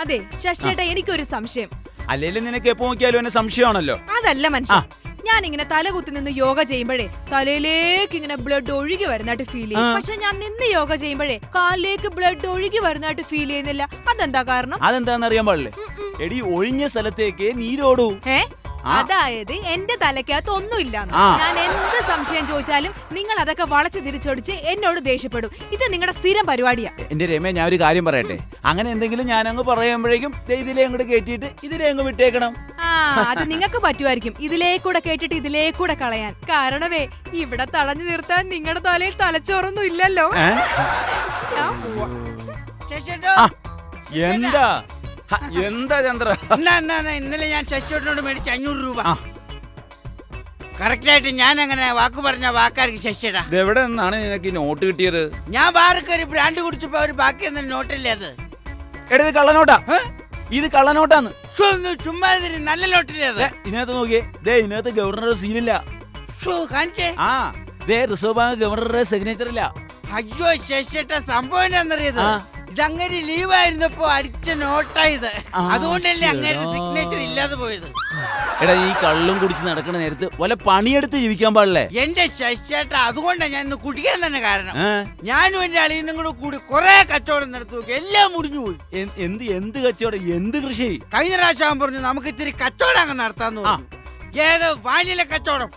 അതെ ശശിയേട്ടാ, എനിക്കൊരു സംശയം. അല്ലെങ്കിലും നിനക്ക് എപ്പോ നോക്കിയാലും എന്നെ സംശയമാണല്ലോ. അതല്ല മനുഷ്യ, ഞാൻ ഇങ്ങനെ തലകുത്തി നിന്ന് യോഗ ചെയ്യുമ്പോഴേ തലയിലേക്ക് ഇങ്ങനെ ബ്ലഡ് ഒഴുകി വരുന്നതായിട്ട് ഫീൽ ചെയ്യും. പക്ഷെ ഞാൻ നിന്ന് യോഗ ചെയ്യുമ്പോഴേ കാലിലേക്ക് ബ്ലഡ് ഒഴുകി വരുന്നതായിട്ട് ഫീൽ ചെയ്യുന്നില്ല. അതെന്താ കാരണം? അതെന്താണെന്ന് അറിയാൻ പാടില്ലേ? എടി, ഒഴിഞ്ഞ സ്ഥലത്തേക്ക് നീരോടൂ. അതായത് എന്റെ തലക്കകത്ത് ഒന്നുമില്ല. ഞാൻ എന്ത് സംശയം ചോദിച്ചാലും നിങ്ങൾ അതൊക്കെ വളച്ച് തിരിച്ചൊടിച്ച് എന്നോട് ദേഷ്യപ്പെടും. ഇത് നിങ്ങളുടെ സ്ഥിരം പരിപാടിയാ. എന്റെ രമേ, ഞാൻ ഒരു കാര്യം പറയട്ടെ. അങ്ങനെ എന്തെങ്കിലും ഞാൻ അങ്ങ് പറയുമ്പോഴേക്കും ഇതിലേ അങ്ങോട്ട് കേട്ടിട്ട് ഇതിലേ അങ്ങ് വിട്ടേക്കണം. അത് നിങ്ങൾക്ക് പറ്റുമായിരിക്കും, ഇതിലേക്കൂടെ കേട്ടിട്ട് ഇതിലേക്കൂടെ കളയാൻ. കാരണമേ ഇവിടെ തടഞ്ഞു നിർത്താൻ നിങ്ങളുടെ തലയിൽ തലച്ചോറൊന്നും ഇല്ലല്ലോ. എന്താ എന്താ ചന്ദ്ര? ഇന്നലെ ഞാൻ ശശിയോട്ടിനോട് മേടിച്ച 500 രൂപ കറക്റ്റായിട്ട് ഞാൻ അങ്ങനെ വാക്ക് പറഞ്ഞ വാക്കാർക്ക് ശശിയേട്ടാ. എവിടെ നിന്നാണ് നിനക്ക് നോട്ട് കിട്ടിയത്? ഞാൻ ബാറൊക്കെ ബ്രാൻഡ് കുടിച്ചപ്പോ ഒരു ബാക്കി ഒന്നും നോട്ടില്ലേ അത്? എടാ, ഇത് കള്ളനോട്ടാ. ഇത് കള്ളനോട്ടാന്ന്. ചുമ്മാ നല്ല നോട്ടില്ലേ അത്? ഇതിനകത്ത് നോക്കിയേ, ഇതിനകത്ത് ഗവർണറുടെ സീലില്ല. കാണിച്ചേ. റിസർവ് ബാങ്ക് ഗവർണറുടെ സിഗ്നേച്ചർ ഇല്ല. അയ്യോ ശശിയേട്ടാ, സംഭവം എന്താണെന്നറിയത്? ഇതങ്ങനെ ലീവായിരുന്നപ്പോ അടിച്ച നോട്ടായത്. അതുകൊണ്ടല്ലേ അങ്ങനെ സിഗ്നേച്ചർ ഇല്ലാതെ പോയത്. എടാ, ഈ കള്ളും കുടിച്ച് നടക്കുന്ന നേരത്ത് വല്ല പണിയെടുത്ത് ജീവിക്കാൻ പാടില്ലേ? എന്റെ ശശിയേട്ടാ, അതുകൊണ്ടാണ് ഞാൻ ഇന്ന് കുടിക്കാൻ തന്നെ കാരണം. ഞാനും എന്റെ അളിയനും കൂടെ കൂടി കൊറേ കച്ചവടം നടത്തി നോക്കി, എല്ലാം മുടിഞ്ഞു പോയി. എന്ത് കച്ചവടം? എന്ത് കൃഷി? കഴിഞ്ഞ പ്രാവശ്യം പറഞ്ഞു നമുക്ക് ഇത്തിരി കച്ചവടം അങ്ങ് നടത്താന്ന് പറഞ്ഞു. ഏത് വാനില കച്ചവടം.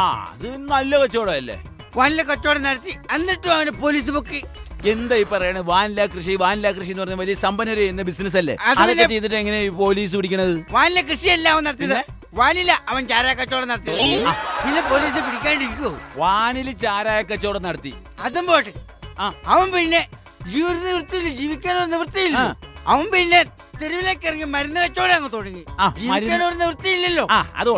അത് നല്ല കച്ചവടം അല്ലേ? വാനില കച്ചവടം നടത്തി, എന്നിട്ടും അവന് പോലീസ് പൊക്കി. എന്താ ഈ പറയണേ? വാനില കൃഷി എന്ന് പറഞ്ഞ വലിയ സമ്പന്നര് എന്ന ബിസിനസ് അല്ലേ? അതൊക്കെ ചെയ്തിട്ട് എങ്ങനെ പോലീസ് പിടിക്കണത്? വാനില കൃഷിയല്ല അവൻ നടത്തിയത്. വാനില അവൻ ചാരായ കച്ചവടം നടത്തി. പിന്നെ പോലീസ് പിടിക്കാണ്ടിരിക്കുവോ? വാനില ചാരായ കച്ചവടം നടത്തി, അതും പോട്ടെ. അവൻ പിന്നെ ജീവിക്കാനോ നിവൃത്തിയില്ല. അവൻ പിന്നെ തെരുവിലേക്ക് ഇറങ്ങി മരുന്ന് കച്ചവടം അങ്ങ് തുടങ്ങി. ജീവിക്കാനൊരു നിവൃത്തിയില്ലല്ലോ.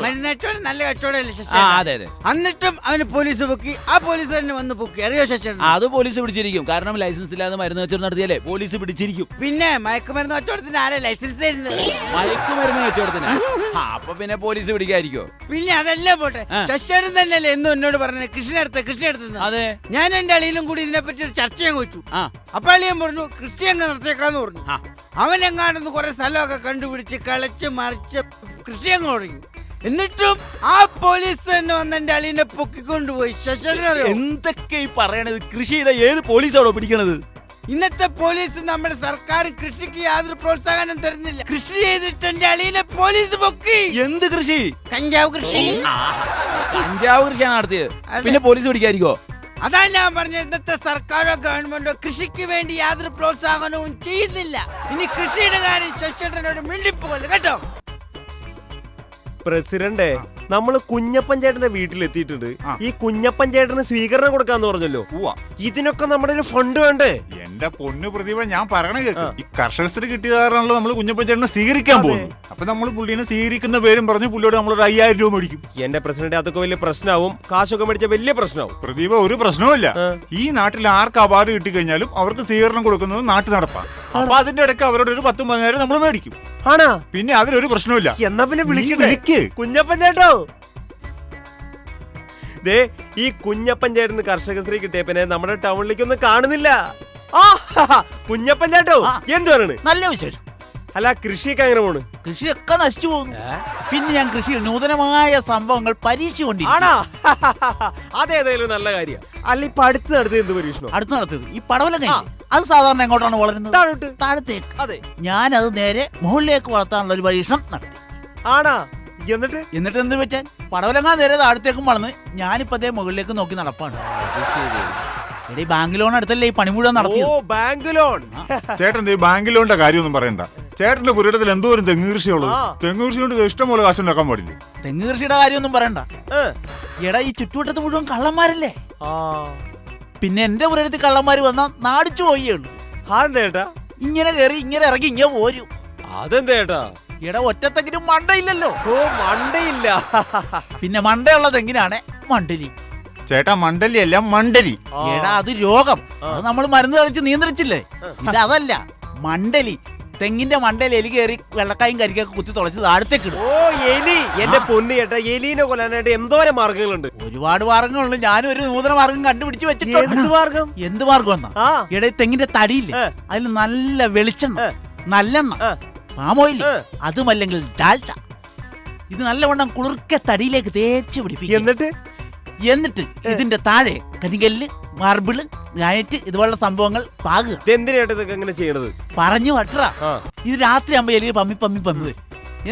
മരുന്ന് കച്ചവടം നല്ല കച്ചവടമല്ലേ ശശി? എന്നിട്ടും അവന് പോലീസ് പൊക്കി. ആ പോലീസ് തന്നെ വന്ന് പൊക്കി, അറിയോ ശശി? അത് പോലീസ് പിടിച്ചിരിക്കും. കാരണം ലൈസൻസ് ഇല്ലാതെ മരുന്ന് കച്ചവടം നടത്തിയാലേ പോലീസ് പിടിച്ചിരിക്കും. പിന്നെ മയക്കുമരുന്ന് കച്ചവടത്തിന് ആരാ ലൈസൻസ് തരുന്നത്? മയക്കുമരുന്ന് കച്ചവടത്തിന് അപ്പൊ പിന്നെ പോലീസ് പിടിക്കാതിരിക്കോ? പിന്നെ അതെല്ലാം പോട്ടെ. ശശിയേട്ടൻ തന്നെയല്ലേ എന്നും എന്നോട് പറഞ്ഞത് കൃഷി നടത്തുന്നത്? അതെ, ഞാൻ എന്റെ അളിയിലും കൂടി ഇതിനെപ്പറ്റി ഒരു ചർച്ച ഞാൻ വെച്ചു. അപ്പൊ അളിയൻ പറഞ്ഞു കൃഷി അങ്ങ് നടത്തിയേക്കാന്ന് പറഞ്ഞു. അവനെങ്ങാണെന്ന് കുറെ സ്ഥലമൊക്കെ കണ്ടുപിടിച്ച് കളച്ച് മറിച്ച് കൃഷി അങ്ങ് തുടങ്ങി. എന്നിട്ടും ആ പോലീസ് തന്നെ വന്ന് എന്റെ അളിയനെ പൊക്കിക്കൊണ്ടുപോയി. ശശിയേട്ടൻ എന്തൊക്കെ ഈ പറയണത്? കൃഷി ചെയ്ത ഏത് പോലീസാണോ പിടിക്കണത്? ഇന്നത്തെ പോലീസ് നമ്മുടെ സർക്കാർ കൃഷിക്ക് യാതൊരു പ്രോത്സാഹനം തരുന്നില്ല. കൃഷി ചെയ്തിട്ട് എന്റെ അളിയനെ പോലീസ് പൊക്കി. എന്ത് കൃഷി? കഞ്ചാവ് കൃഷി. കഞ്ചാവ് കൃഷിയാണ് നടത്തിയത്, പിന്നെ പോലീസ് പിടിക്കാതിരിക്കോ? അതാ ഞാൻ പറഞ്ഞ, ഇന്നത്തെ സർക്കാരോ ഗവൺമെന്റോ കൃഷിക്ക് വേണ്ടി യാതൊരു പ്രോത്സാഹനവും ചെയ്യുന്നില്ല. ഇനി കൃഷിയുടെ കാര്യം ശശിയേട്ടനോട് മിണ്ടിപ്പോകല്ലോ കേട്ടോ. പ്രസിഡന്റ്, നമ്മള് കുഞ്ഞപ്പൻ ചേട്ടന്റെ വീട്ടിലെത്തിയിട്ടുണ്ട്. ഈ കുഞ്ഞപ്പൻ ചേട്ടന് സ്വീകരണം കൊടുക്കാന്ന് പറഞ്ഞല്ലോ. ഇതിനൊക്കെ നമ്മുടെ ഒരു ഫണ്ട് വേണ്ടേ? എന്റെ പൊന്നു പ്രതിഭ, ഞാൻ പറയണ കേൾക്കും. ഈ കർഷകശ്രീ കിട്ടിയ കാരണമല്ലോ നമ്മൾ കുഞ്ഞപ്പൻ ചേട്ടനെ സ്വീകരിക്കാൻ പോകുന്നു. അപ്പൊ നമ്മൾ പുള്ളിനെ സ്വീകരിക്കുന്ന പേരും പറഞ്ഞ് പുള്ളിയോട് നമ്മളൊരു 5000 രൂപ മേടിക്കും. എന്റെ പ്രസിഡന്റ്, അതൊക്കെ വലിയ പ്രശ്നമാവും. കാശൊക്കെ മേടിച്ച വലിയ പ്രശ്നമാവും. പ്രതിഭ, ഒരു പ്രശ്നവുമില്ല. ഈ നാട്ടിൽ ആർക്ക് അവാർഡ് കിട്ടിക്കഴിഞ്ഞാലും അവർക്ക് സ്വീകരണം കൊടുക്കുന്നത് നാട്ടു നടപ്പാണ്. അപ്പൊ അതിന്റെ ഇടയ്ക്ക് അവരോട് ഒരു 10-15 നമ്മൾ മേടിക്കും. ആണോ? പിന്നെ അതിലൊരു പ്രശ്നമില്ല. എന്നാ പിന്നെ വിളിക്ക് കുഞ്ഞപ്പൻ ചേട്ടോ. ദേ, ഈ കുഞ്ഞപ്പൻ ചേട്ടന് കർഷകശ്രീ കിട്ടിയ പിന്നെ നമ്മുടെ ടൗണിലേക്കൊന്നും കാണുന്നില്ല. കുഞ്ഞപ്പൻ ചേട്ടോ, എന്ത് പറയണ്? നല്ല വിശേഷം. അല്ല, കൃഷിയൊക്കെ അങ്ങനെ പോണ്? കൃഷിയൊക്കെ നശിച്ചു പോകുന്നു. പിന്നെ ഞാൻ കൃഷിയിൽ നൂതനമായ സംഭവങ്ങൾ പരീക്ഷിച്ചുകൊണ്ടിരിക്കുന്നു. അതേതായാലും നല്ല കാര്യം. അല്ല, ഇപ്പൊ അടുത്ത് നടത്തിയത് എന്ത് പരീക്ഷണം? അടുത്ത് നടത്തിയത് ഈ പടവലങ്ങ. അത് സാധാരണ എങ്ങോട്ടാണ് വളരുന്നത്? താഴത്തേക്ക്. അതെ, ഞാനത് നേരെ മുകളിലേക്ക് വളർത്താനുള്ള ഒരു പരീക്ഷണം നടത്തി. ആണാ? എന്നിട്ട് എന്ത് പറ്റാൻ? പടവലങ്ങ നേരെ താഴത്തേക്കും വളർന്ന് ഞാനിപ്പോ അതേ മുകളിലേക്ക് നോക്കി നടപ്പാണ്. എടീ, ബാങ്ക് ലോൺ അടുത്തല്ലേ ഈ പണി മുഴുവൻ നടത്തിയത്. Bank loan. ചേട്ടൻ ഈ ബാങ്ക് ലോണിന്റെ കാര്യമൊന്നും പറയണ്ട. ചേട്ടന്റെ പുരയിടത്തിൽ എന്തോരം തെങ്ങ് കൃഷിയുള്ളത്. തെങ്ങ് കൃഷി കൊണ്ട് ഇഷ്ടംപോലെ കാശുണ്ടാക്കാൻ പാടില്ലേ? തെങ്ങ് കൃഷിയുടെ കാര്യമൊന്നും പറയണ്ട. എടാ, ഈ ചുറ്റുവട്ടത്ത് മുഴുവൻ കള്ളന്മാരല്ലേ. പിന്നെ എന്റെ പുരയിടത്തിൽ കള്ളന്മാര് വന്നാ നാടിച്ചു പോയുള്ളൂ. അതെന്താ? ഇങ്ങനെ കയറി ഇങ്ങനെ ഇറങ്ങി ഇങ്ങനെ പോരും. അതെന്തേട്ടാ? എടാ, ഒറ്റത്തെങ്കിലും മണ്ടയില്ലല്ലോ. മണ്ടയില്ല. പിന്നെ മണ്ടയുള്ള തെങ്ങിനാണ് മണ്ടലി. ചേട്ടാ, മണ്ടലി അല്ല, മണ്ടലി. എടാ, അത് രോഗം. അത് നമ്മൾ മരുന്ന് കളിച്ച് നിയന്ത്രിച്ചില്ലേ. ഇതല്ല, മണ്ടലി. തെങ്ങിന്റെ മണ്ടയിൽ എലി കയറി വെള്ളക്കായും കരിക്കൊക്കെ കുത്തി തുളച്ച് താഴത്തേക്ക് ഇടും. എലി. എന്റെ പൊന്നു ചേട്ടാ, എലീനെ കൊല്ലാനായിട്ട് എന്തോരം മാർഗങ്ങളുണ്ട്. ഒരുപാട് മാർഗങ്ങളുണ്ട്. ഞാനും ഒരു നൂതന മാർഗം കണ്ടുപിടിച്ച് വെച്ചിട്ടുണ്ട്. എന്ത് മാർഗം? എന്ത് മാർഗം എന്നാ? എടാ, തെങ്ങിന്റെ തടിയില്ലേ, അതിൽ നല്ല വെളിച്ചെണ്ണ നല്ലെണ്ണ, ആ. പാമോയിൽ, ആ. അതുമല്ലെങ്കിൽ ഡാൽട്ട. ഇത് നല്ലവണ്ണം കുളിർക്കെ തടിയിലേക്ക് തേച്ച് പിടിപ്പിക്കും. എന്നിട്ട് ഇതിന്റെ താഴെ കരിങ്കല്ല്, മാർബിള്, ഗ്രാനൈറ്റ് ഇതുപോലുള്ള സംഭവങ്ങൾ പാകുക. ഇതെന്തിനായിട്ട് ഇതൊക്കെ എങ്ങനെ ചെയ്യണത്? പറഞ്ഞു വട്ടറ. ആ. ഇത് രാത്രി ആകുമ്പോ എലി പമ്മി പമ്മി പമ്മി വരും.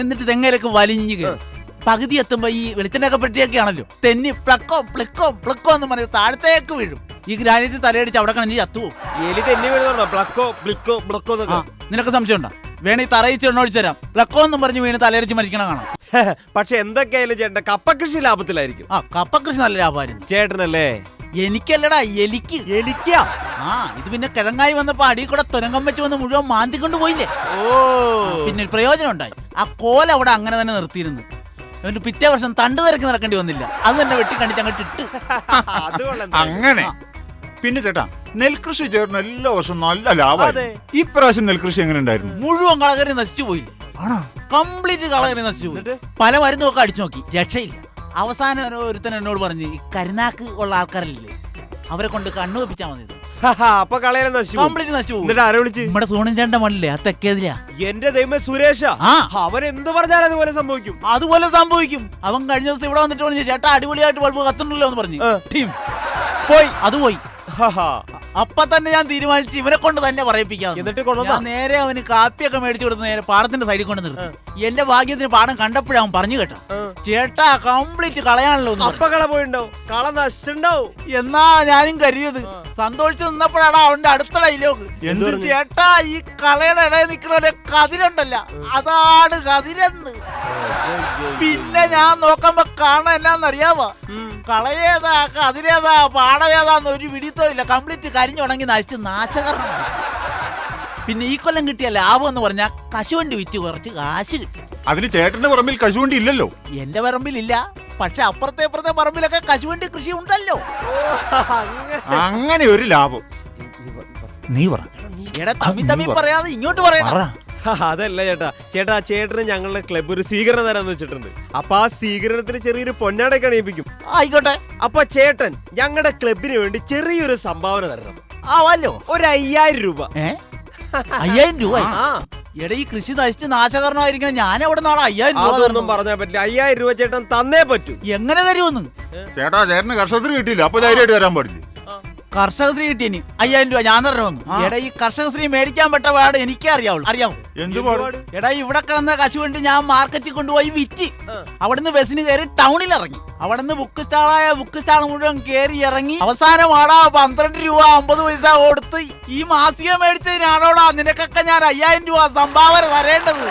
എന്നിട്ട് തെങ്ങയിലൊക്കെ വലിഞ്ഞു കയറും. പകുതി എത്തുമ്പോ ഈ വെളിച്ചെണ്ണൊക്കെ പെട്ടിയൊക്കെ ആണല്ലോ, തെന്നി പ്ലക്കോ പ്ലിക്കോ പ്ലിക്കോ എന്ന് പറഞ്ഞ് താഴത്തേക്ക് വീഴും. ഈ ഗ്രാനൈറ്റ് തലയടിച്ച് അവിടെ കണഞ്ഞ് ചത്തുവോ. എലി തെന്നി വീഴുന്നുണ്ടോ? പ്ലക്കോ ബ്ലിക്കോ ബ്ലക്കോ എന്നൊക്കെ. നിനക്ക് സംശയം ഉണ്ടോ? വേണേ തറയിച്ച് എണ്ണൊഴിച്ചു തരാം. പ്ലക്കോ എന്നും പറഞ്ഞ് വീണ് തലയടിച്ച് മരിക്കണ കാണാം. പക്ഷെ എന്തൊക്കെയായാലും ചേട്ടന്റെ കപ്പ കൃഷി ലാഭത്തിലായിരിക്കും. ആ, കപ്പ കൃഷി നല്ല ലാഭമായിരുന്നു. ചേട്ടനല്ലേ? എനിക്കല്ലടാ, എലിക്ക്. എലിക്കാ? ആ, ഇത് പിന്നെ കിഴങ്ങായി വന്നപ്പോ അടിയിൽ കൂടെ തുരങ്കം വെച്ച് വന്ന് മുഴുവൻ മാന്തിക്കൊണ്ട് പോയില്ലേ. ഓ, പിന്നെ ഒരു പ്രയോജനം ഉണ്ടായി. ആ കോല അവിടെ അങ്ങനെ തന്നെ നിർത്തിയിരുന്നു. എന്നിട്ട് പിറ്റേ വർഷം തണ്ട് തിരക്ക് നടക്കേണ്ടി വന്നില്ല. അത് തന്നെ വെട്ടി കണ്ടിച്ച് അങ്ങോട്ട് ഇട്ട്. അത് കൊള്ളാം. അങ്ങനെ പിന്നെ ചേട്ടാ, നെൽകൃഷി ചേട്ടന് എല്ലാ വർഷവും നല്ല ലാഭമായി. ഈ പ്രാവശ്യം നെൽകൃഷി എങ്ങനെ ഉണ്ടായിരുന്നു? മുഴുവൻ കളകറി നശിച്ചു പോയില്ലേ. കംപ്ലീറ്റ് കളകറി നശിച്ചു പോയി. പല മരുന്നൊക്കെ അടിച്ചു നോക്കി, രക്ഷയില്ല. അവസാനം ഒരുത്തൻ എന്നോട് പറഞ്ഞ് ഈ കരുനാക്ക് ഉള്ള ആൾക്കാരില്ലേ, അവരെ കൊണ്ട് കണ്ണു വെപ്പിച്ചാൽ മതി. അപ്പൊ കളയാൻ നശിച്ചു, കംപ്ലീറ്റ് നശിച്ചു പോകും. എന്നിട്ട് ആരെ വിളിച്ച്? നമ്മുടെ സോണിന്റെ മണ്ണില്ലേ, ആ തെക്കേതിലാ. എന്റെ ദൈവമേ, സുരേഷ. ആ, അവൻ എന്ത് പറഞ്ഞാലും അതുപോലെ സംഭവിക്കും. അതുപോലെ സംഭവിക്കും. അവൻ കഴിഞ്ഞ ദിവസം ഇവിടെ വന്നിട്ട് പറഞ്ഞു, ചേട്ടാ അടിപൊളിയായിട്ട് ബൾബ് കത്തുണ്ടല്ലോ എന്ന് പറഞ്ഞു. ടീം പോയി. അത് പോയി. അപ്പൊ തന്നെ ഞാൻ തീരുമാനിച്ചു ഇവനെ കൊണ്ട് തന്നെ പറയിപ്പിക്കാം. എന്നിട്ട് കൊണ്ടുവന്നോ? ഞാൻ നേരെ അവന് കാപ്പിയൊക്കെ മേടിച്ചു കൊടുത്ത് നേരെ പാടത്തിന്റെ സൈഡിൽ കൊണ്ട് നിർത്തി. എന്റെ ഭാഗ്യത്തിന് പാടം കണ്ടപ്പോഴേ അവൻ പറഞ്ഞു കേട്ടോ, ചേട്ടാ കംപ്ലീറ്റ് കളയാണല്ലോ. അപ്പൊ കള പോയിണ്ടാവും, കള നശിച്ചിണ്ടാവും എന്നാ ഞാനും കരുതിയത്. സന്തോഷിച്ചു നിന്നപ്പോഴാണ് അവന്റെ അടുത്ത ഡയലോഗ്, എന്ത് പറഞ്ഞു? ചേട്ടാ ഈ കളയുടെ ഇടയിൽ നിൽക്കുന്ന കതിരുണ്ടല്ല, അതാണ് കതിരെന്ന്. പിന്നെ ഞാൻ നോക്കുമ്പോ കാണാൻ എന്നാന്നറിയാമോ, കളയേതാ കതിരേതാ പാടവേതാന്ന് ഒരു പിടിത്തോ ഇല്ല. കംപ്ലീറ്റ് കരിഞ്ഞുണങ്ങി നശിച്ച് നാശകരണം. പിന്നെ ഈ കൊല്ലം കിട്ടിയ ലാഭം എന്ന് പറഞ്ഞാൽ കശുവണ്ടി വിറ്റ് കുറച്ച് കാശ് കിട്ടി. അതിന് ചേട്ടന്റെ പറമ്പിൽ കശുവണ്ടി ഇല്ലല്ലോ. എന്റെ പറമ്പിലില്ല, പക്ഷെ അപ്പുറത്തെ പറമ്പിലൊക്കെ കശുവണ്ടി കൃഷി ഉണ്ടല്ലോ. അങ്ങനെ ഒരു ലാഭം. നീ പറ. എടാ തമ്മി പറയാതെ ഇങ്ങോട്ട് പറയണം. അതല്ല ചേട്ടാ, ചേട്ടന് ഞങ്ങളുടെ ക്ലബ് ഒരു സ്വീകരണം തരാന്ന് വെച്ചിട്ടുണ്ട്. അപ്പൊ ആ സ്വീകരണത്തിന് ചെറിയൊരു പൊന്നാടൊക്കെ അണിയിപ്പിക്കും. ആയിക്കോട്ടെ. അപ്പൊ ചേട്ടൻ ഞങ്ങളുടെ ക്ലബിന് വേണ്ടി ചെറിയൊരു സംഭാവന തരണം. ആവാലോ. ഒരു 5000 രൂപ. 5000 രൂപ? ആ, എടാ ഈ കൃഷി നശിച്ച് നാശകരണമായിരിക്കണം, ഞാൻ എവിടെ നാളെ 5000 രൂപ അതൊന്നും പറഞ്ഞാൽ പറ്റില്ല. 5000 രൂപ ചേട്ടൻ തന്നേ പറ്റൂ. എങ്ങനെ തരുമെന്ന്? ചേട്ടാ, ചേട്ടന് കർഷകത്തിന് കിട്ടിയില്ല, അപ്പൊ ധൈര്യമായിട്ട് വരാൻ പാടില്ല. കർഷകശ്രീ കിട്ടിയനി 5000 രൂപ ഞാൻ തരണമെന്ന്. എടാ ഈ കർഷകശ്രീ മേടിക്കാൻ പെട്ട പാട് എനിക്കേ അറിയാവുള്ളൂ. അറിയാമോ? എന്ത് പാട്? എടാ ഇവിടെ കിടന്ന കശുവണ്ടി ഞാൻ മാർക്കറ്റിൽ കൊണ്ടുപോയി വിറ്റ്, അവിടുന്ന് ബസ്സിന് കയറി ടൗണിൽ ഇറങ്ങി, അവിടുന്ന് ബുക്ക് സ്റ്റാൾ മുഴുവൻ കയറി ഇറങ്ങി, അവസാനമാടാ 12 രൂപ 50 പൈസ കൊടുത്ത് ഈ മാസിക മേടിച്ചതിനാണോടാ നിനക്കൊക്കെ ഞാൻ 5000 രൂപ സംഭാവന തരേണ്ടത്.